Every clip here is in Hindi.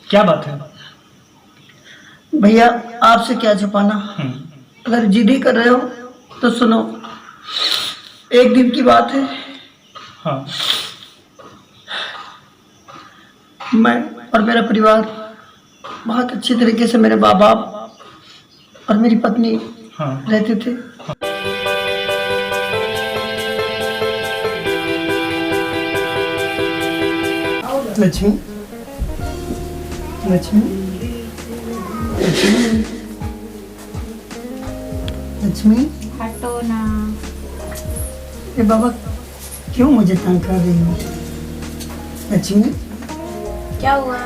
क्या बात है? भैया आपसे क्या छुपाना। अगर जिद ही कर रहे हो तो सुनो। एक दिन की बात है। हाँ। मैं और मेरा परिवार बहुत अच्छी तरीके से, मेरे माँ बाप और मेरी पत्नी हाँ। रहते थे। लक्ष्मी, लक्ष्मी, लक्ष्मी, लक्ष्मी, हटो ना। ये बाबा क्यों मुझे तंग कर रही हो? लक्ष्मी, क्या हुआ?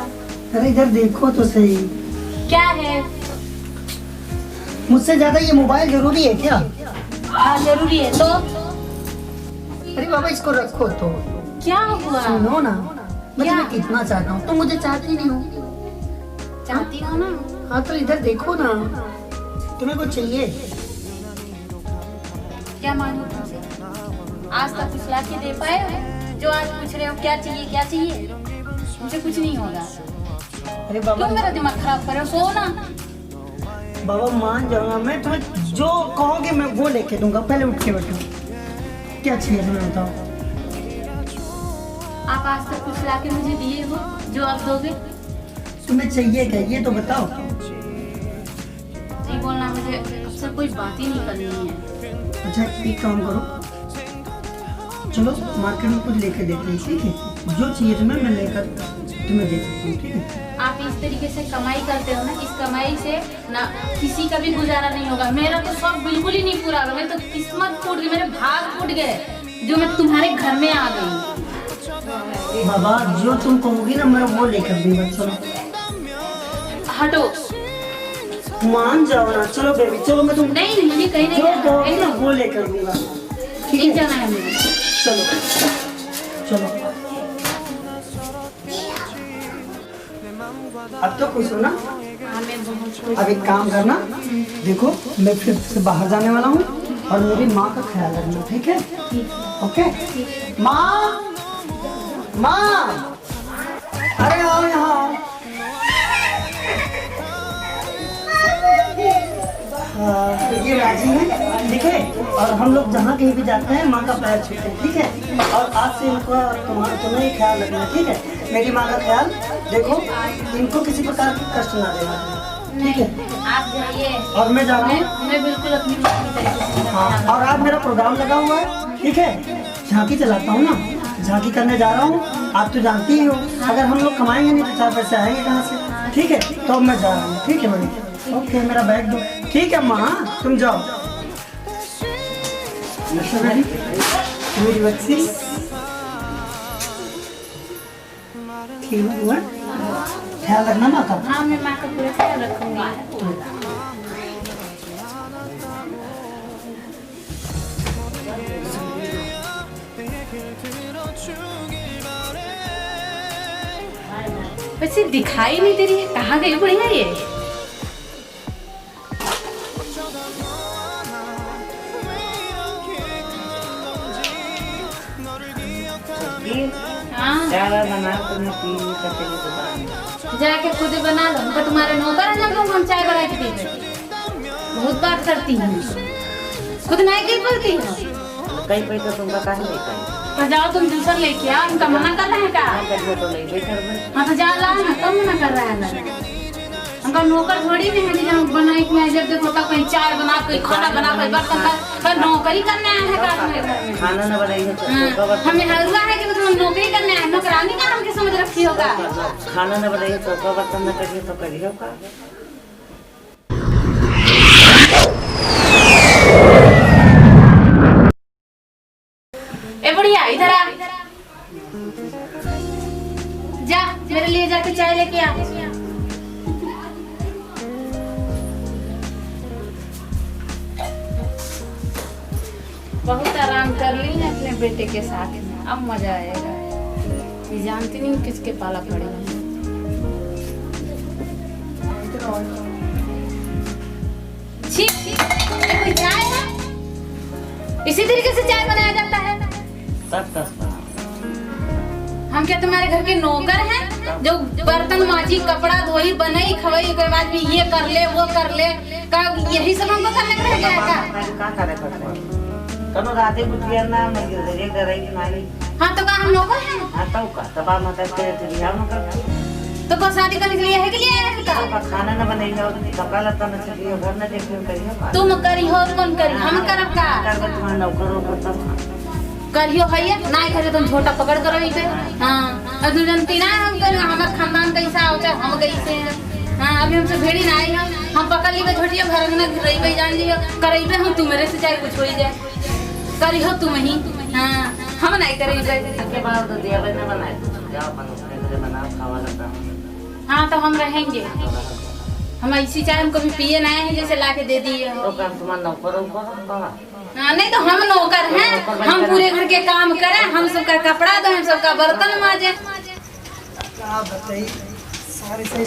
अरे इधर देखो तो सही। क्या है? मुझसे ज्यादा ये मोबाइल जरूरी है क्या? हाँ जरूरी है तो। अरे बाबा इसको रखो तो। क्या हुआ? सुनो ना, मैं क्या? तुम्हें कितना चाहता हूँ, तुम मुझे चाहती नहीं हो। चाहती हो ना? हाँ तो इधर देखो ना, तुम्हें कुछ चाहिए? क्या मांगू तुमसे? आज तक कुछ ला के दे पाए हो? जो आज पूछ रहे हो क्या चाहिए क्या चाहिए? मुझे कुछ नहीं होगा। अरे बाबा, क्यों मेरा दिमाग खराब कर रहे हो? सो ना। बाबा मान जाऊंगा मैं, तुम्हें जो कहोगे मैं वो लेके दूंगा। पहले उठ के बैठो, क्या चाहिए तुम्हें बताओ। आप आज तक कुछ ला के मुझे दिए हो जो आप दोगे? तुम्हें चाहिए क्या ये तो बताओ। नहीं बोलना, मुझे आपसे कोई बात ही नहीं करनी है। अच्छा एक काम करो, चलो मार्केट में कुछ लेके देते हैं, ठीक है? जो चाहिए तुम्हें मैं लेकर तुम्हें दे सकता हूँ, ठीक है? आप इस तरीके से कमाई करते हो ना, इस कमाई से ना किसी का भी गुजारा नहीं होगा। मेरा तो शौक बिल्कुल ही नहीं पूरा होगा। मेरी तो किस्मत फूट गई, मेरे भाग फूट गए जो मैं तुम्हारे घर में आ गई। बाबा जो तुम कहोगी ना मैं वो लेकर दूंगा। चलो हटो। मान जाओ ना, चलो बेबी चलो, मैं तुम नहीं मुझे कहीं नहीं जो कहोगी ना जाना है। वो लेकर दूंगा, ठीक नहीं है? जाना है मुझे। चलो चलो, अब तो खुश हो ना? हाँ मैं बहुत खुश अब एक काम करना, देखो मैं फिर से बाहर जाने वाला हूँ और मेरी माँ का ख्याल रखना, ठीक है? ओके माँ, माँ अरे आओ यहाँ। ये राजी है, ठीक है? और हम लोग जहाँ कहीं भी जाते हैं माँ का पैर छूते हैं, ठीक है? और आज से इनका तुम्हें ही ख्याल रखना, ठीक है? मेरी माँ का ख्याल देखो, इनको किसी प्रकार की कष्ट ना देना, ठीक है? आप जाइए और मैं जा रहा हूँ। मैं बिल्कुल अपनी मम्मी तरीके से हाँ, और आज मेरा प्रोग्राम लगा हुआ है, ठीक है? झांकी चलाता हूँ ना, झांकी करने जा रहा हूँ। आप तो जानती ही हो, अगर हम लोग कमाएंगे नहीं तो 4 पैसे आएंगे कहाँ से, ठीक है? तो अब मैं जा रहा हूँ, ठीक है मम्मी? ओके मेरा बैग दो, ठीक है माँ तुम जाओ। मेरी बच्ची ठीक हुआ, ख्याल रखना माँ का। हाँ मैं माँ का पूरा ख्याल रखूंगी। वैसे दिखाई नहीं दे रही है, कहाँ गई बढ़िया ये? हाँ जाके खुद बना लो। उनका तुम्हारे नौकर है ना, हम चाय बना के पीते। बहुत बात करती हूँ, खुद नहीं की बोलती हूँ। कहीं पे तो तुमका काहे नहीं कहीं तो जाओ तुम दूसरा लेके आओ। उनका मना कर रहे हैं का? तो नहीं देखा। हाँ तो जा ला ना, कब मना कर रहा है? उनका नौकर थोड़ी नहीं है कि जब बनाई में जब देखो तब कहीं चाय बना, कोई खाना बना, कोई बर्तन का नौकरी करने आया है का तुम्हारे घर में? खाना न बनाई है तो हमें हलवा है कि तुम नौकरी करने आए, नौकरानी का हमके समझ रखी होगा। खाना न बनाई तो का बर्तन न करिए तो करिए का। ए बढ़िया इधर आ, जा मेरे लिए जाके चाय लेके आ। बहुत आराम कर ली है अपने बेटे के साथ में, अब मजा आएगा। ये जानती नहीं किसके पाला पड़ी है। छी, ये कोई चाय है? इसी तरीके से चाय बनाया जाता है? तब हम क्या तुम्हारे घर के नौकर हैं? जो बर्तन माजी, कपड़ा धोई, बनई खवई के बाद भी ये कर ले वो कर ले, का यही सब हमको करने का रह गया का? मैं का करे करवा कनो राते बुझिया ना मैं गिरदे डराई मारी। हाँ तो का हम नौकर हैं? हां तो का तबा मत करे तो बियाह न कर। तो को शादी करने के लिए है कि लिए है का? तो खाना न बनाई हो तो कपड़ा लत्ता न चाहिए, घर न देखियो करियो। तुम करी हो कौन करी? हम करब का? करब तुम्हारा नौकर हो तब करियो भैया ना करे तुम छोटा पकड़ करो इसे। हां और तू जानती ना हम कर हमारा खानदान कैसा होता हम कैसे हैं। हां अभी हमसे भेड़ी ना आई हम पकड़ ली छोटिया घर में रही भाई जान लियो करइबे हम तुम्हारे से चाहे कुछ हो जाए करी हो तुम ही। हां हम नहीं करेंगे के बाद तो दिया बना बनाए जाओ अपन उसके बनाओ खावा लगा। हां तो हम रहेंगे, हम इसी चाय हम कभी पिए ना है जैसे लाके दे दिए हो। तो काम तुम्हारा नौकर हो हाँ नहीं तो हम नौकर हैं, हम पूरे घर के काम करें, हम सबका कपड़ा धोएं, हम सबका बर्तन माजे। क्या बताइए सारे सही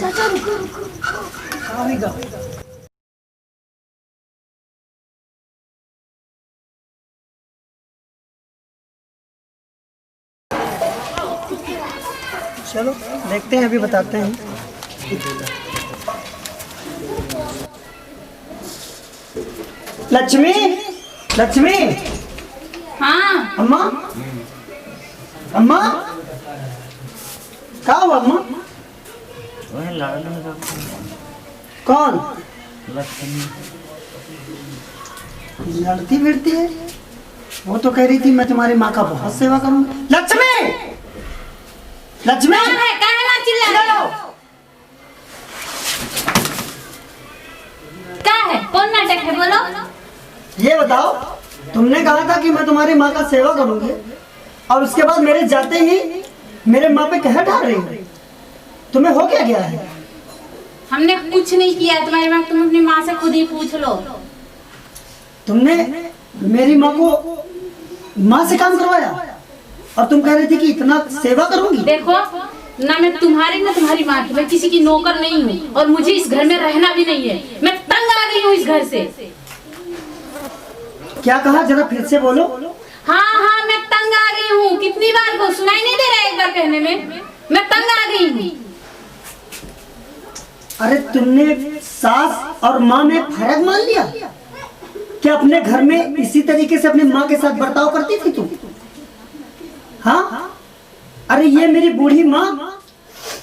चलो देखते हैं, अभी बताते हैं। लक्ष्मी, लक्ष्मी। हाँ अम्मा, अम्मा क्या हुआ अम्मा? वह लड़ने का कौन लक्ष्मी लड़ती भिड़ती है? वो तो कह रही थी मैं तुम्हारी माँ का बहुत सेवा करूंगी। लक्ष्मी, लक्ष्मी कहाँ है ना चिल्ला रहे हो? क्या है? कौन नाटक है बोलो? ये बताओ, तुमने कहा था कि मैं तुम्हारी माँ का सेवा करूंगी और उसके बाद मेरे जाते ही मेरे माँ पे कहर ढाल रही हो। तुम्हें हो क्या गया है? हमने कुछ नहीं किया है तुम्हारी माँ, तुम अपनी माँ से खुद ही पूछ लो। तुमने मेरी माँ को माँ से काम करवाया और तुम कह रही थी कि इतना सेवा करूंगी। देखो ना मैं तुम्हारी ना तुम्हारी माँ की, मैं किसी की नौकर नहीं हूँ और मुझे इस घर में रहना भी नहीं है। मैं तंग आ गई हूँ इस घर से। क्या कहा, जरा फिर से बोलो। हाँ हाँ मैं तंग आ गई हूँ। कितनी बार को सुनाई नहीं दे रहा एक बार कहने में? मैं तंग आ गई हूँ। अरे तुमने सास और माँ में फर्क मान लिया क्या? अपने घर में इसी तरीके से अपनी माँ के साथ बर्ताव करती थी तुम? हाँ, अरे ये मेरी बूढ़ी माँ,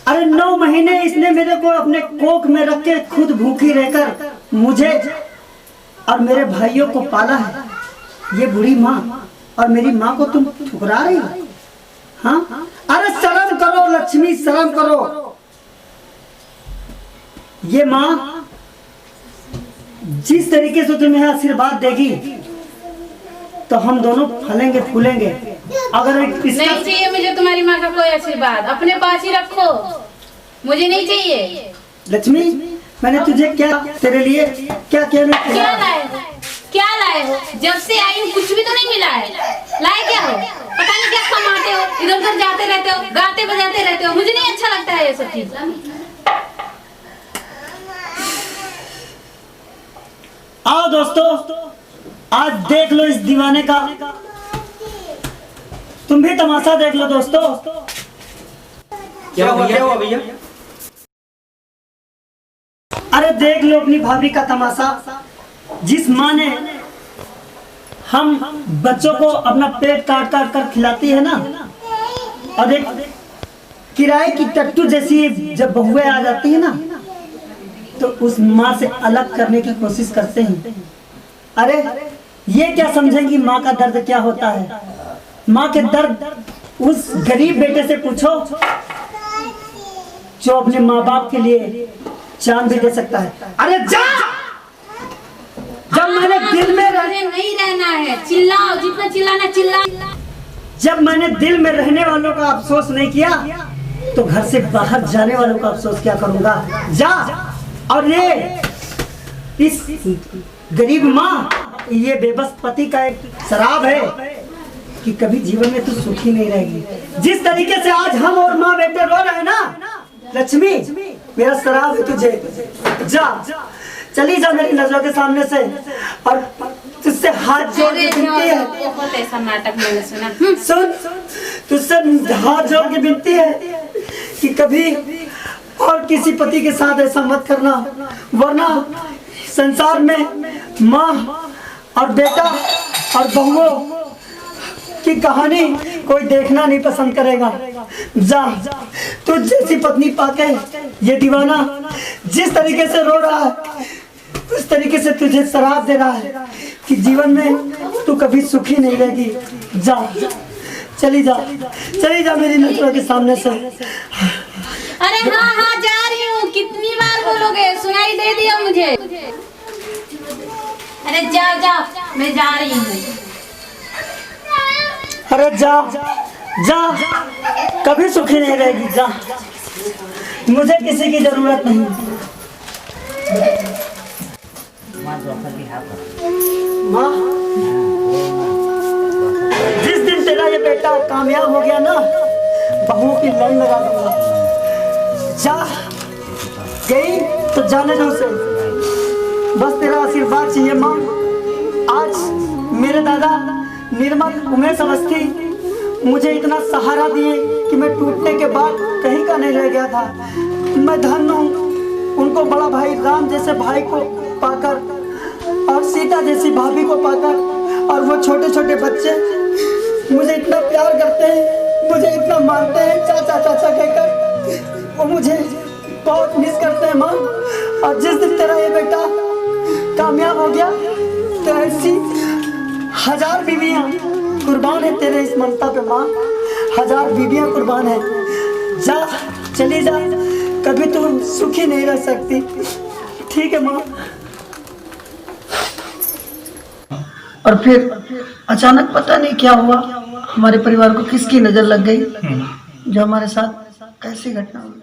अरे 9 महीने इसने मेरे को अपने कोख में रख के खुद भूखी रहकर मुझे और मेरे भाइयों को पाला है। ये बूढ़ी माँ और मेरी माँ को तुम ठुकरा रही हो? हाँ, अरे शर्म करो लक्ष्मी, शर्म करो। ये माँ जिस तरीके से तुम्हें आशीर्वाद देगी तो हम दोनों फलेंगे फूलेंगे। अगर इसका नहीं चाहिए मुझे तुम्हारी माँ का कोई आशीर्वाद, अपने पास ही रखो, मुझे नहीं चाहिए। लक्ष्मी, मैंने तुझे क्या तेरे लिए क्या क्या क्या लाए हो? क्या लाए हो? जब से आई हूँ कुछ भी तो नहीं मिला है। लाए क्या हो? पता नहीं क्या कमाते हो, इधर उधर जाते रहते हो, गाते बजाते रहते हो, मुझे नहीं अच्छा लगता है ये सब चीज। आओ दोस्तों, आज देख लो इस दीवाने का, तुम भी तमाशा देख लो दोस्तों। क्या हुआ भैया? अरे देख लो अपनी भाभी का तमाशा। जिस माँ ने हम बच्चों को अपना पेट काट काट कर खिलाती है ना, और एक किराए की टट्टू जैसी जब बहुएं आ जाती है ना, तो उस माँ से अलग करने की कोशिश करते हैं। अरे ये क्या समझेंगी माँ का दर्द क्या होता है? माँ के दर्द उस गरीब बेटे से पूछो जो अपने माँ बाप के लिए जान भी दे सकता है। अरे जा! जब मैंने दिल में नहीं रहना है, चिल्लाओ जितना चिल्लाना चिल्ला। जब मैंने दिल में रहने वालों का अफसोस नहीं किया तो घर से बाहर जाने वालों का अफसोस क्या करूंगा? जा! और ये इस गरीब माँ, ये बेबस पति का एक शराब है कि कभी जीवन में तू सुखी नहीं रहेगी। जिस तरीके से आज हम और माँ बेटे रो रहे हैं ना, लक्ष्मी मेरा शराब है तुझे। जा, चली जा मेरी नजरों के सामने से, और तुझसे हाथ जोड़ के विनती है। बहुत ऐसा नाटक मैंने सुना। सुन, तुझसे हाथ जोड़ के विनती है कि कभी और किसी पति के साथ ऐसा मत करना, वरना संसार में माँ और बेटा और बहुओं की कहानी कोई देखना नहीं पसंद करेगा। जा, तुझ जैसी पत्नी पाके ये दीवाना जिस तरीके से रो रहा है, उस तरीके से तुझे शराब दे रहा है कि जीवन में तू कभी सुखी नहीं रहेगी। जा, चली जा मेरी नजरों के सामने से। अरे हाँ जा रही हूँ, कितनी बार बोलोगे, सुनाई दे दिया मुझे। अरे जाओ, मैं जा रही हूँ। अरे जा, कभी सुखी नहीं रहेगी। जा, मुझे किसी की जरूरत नहीं। माँ, जिस दिन तेरा ये बेटा कामयाब हो गया ना, बहुओं की लाइन लगा दूंगा। जा, गई तो जाने दो उसे, बस तेरा आशीर्वाद चाहिए माँ। आज मेरे दादा निर्मल उमेश अवस्थी मुझे इतना सहारा दिए कि मैं टूटने के बाद कहीं का नहीं रह गया था। मैं धन्य हूँ उनको बड़ा भाई राम जैसे भाई को पाकर और सीता जैसी भाभी को पाकर, और वो छोटे छोटे बच्चे मुझे इतना प्यार करते हैं, मुझे इतना मानते हैं चाचा चाचा कहकर। वो मुझे बहुत मिस करते हैं माँ। और जिस दिन तेरा ये बेटा कामयाब हो गया तो ऐसी 1000 बीवियाँ कुर्बान है तेरे इस ममता पे माँ, 1000 बीवियाँ कुर्बान है। जा, चली जा, कभी तू सुखी नहीं रह सकती। ठीक है माँ। और फिर अचानक पता नहीं क्या हुआ, हमारे परिवार को किसकी नजर लग गई, जो हमारे साथ कैसी घटना हुई।